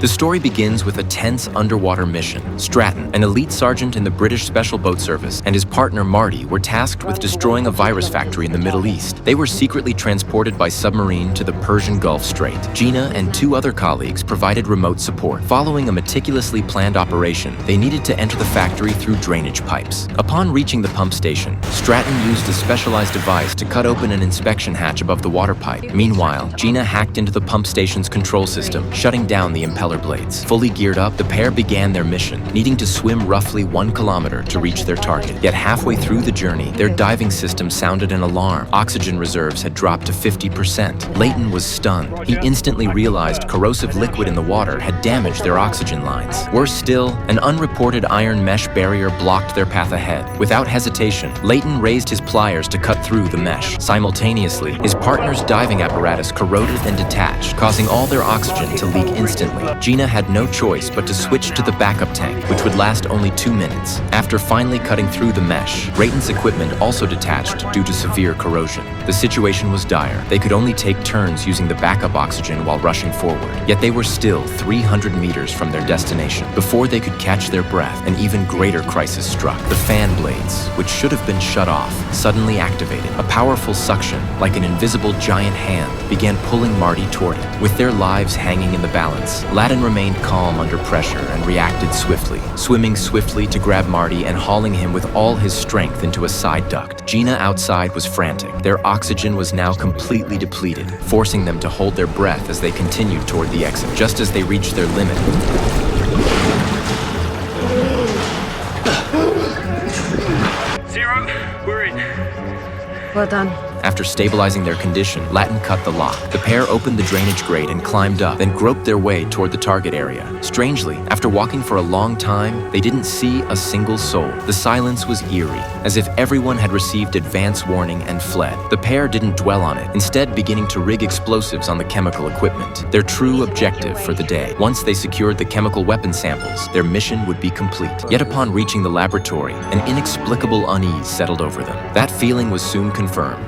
The story begins with a tense underwater mission. Stratton, an elite sergeant in the British Special Boat Service, and his partner Marty were tasked with destroying a virus factory in the Middle East. They were secretly transported by submarine to the Persian Gulf Strait. Gina and two other colleagues provided remote support. Following a meticulously planned operation, they needed to enter the factory through drainage pipes. Upon reaching the pump station, Stratton used a specialized device to cut open an inspection hatch above the water pipe. Meanwhile, Gina hacked into the pump station's control system, shutting down the impeller blades. Fully geared up, the pair began their mission, needing to swim roughly 1 kilometer to reach their target. Yet halfway through the journey, their diving system sounded an alarm. Oxygen reserves had dropped to 50%. Leighton was stunned. He instantly realized corrosive liquid in the water had damaged their oxygen lines. Worse still, an unreported iron mesh barrier blocked their path ahead. Without hesitation, Leighton raised his pliers to cut through the mesh. Simultaneously, his partner's diving apparatus corroded and detached, causing all their oxygen to leak instantly. Gina had no choice but to switch to the backup tank, which would last only 2 minutes. After finally cutting through the mesh, Leighton's equipment also detached due to severe corrosion. The situation was dire. They could only take turns using the backup oxygen while rushing forward. Yet they were still 300 meters from their destination. Before they could catch their breath, an even greater crisis struck. The fan blades, which should have been shut off, suddenly activated. A powerful suction, like an invisible giant hand, began pulling Marty toward it. With their lives hanging in the balance, Laden remained calm under pressure and reacted swiftly, swimming swiftly to grab Marty and hauling him with all his strength into a side duct. Gina outside was frantic. Their oxygen was now completely depleted, forcing them to hold their breath as they continued toward the exit. Just as they reached their limit, Zero, we're in. Well done. after stabilizing their condition, Laden cut the lock. The pair opened the drainage grate and climbed up, then groped their way toward the target area. Strangely, after walking for a long time, they didn't see a single soul. The silence was eerie, as if everyone had received advance warning and fled. The pair didn't dwell on it, instead beginning to rig explosives on the chemical equipment, their true objective for the day. Once they secured the chemical weapon samples, their mission would be complete. Yet upon reaching the laboratory, an inexplicable unease settled over them. That feeling was soon confirmed.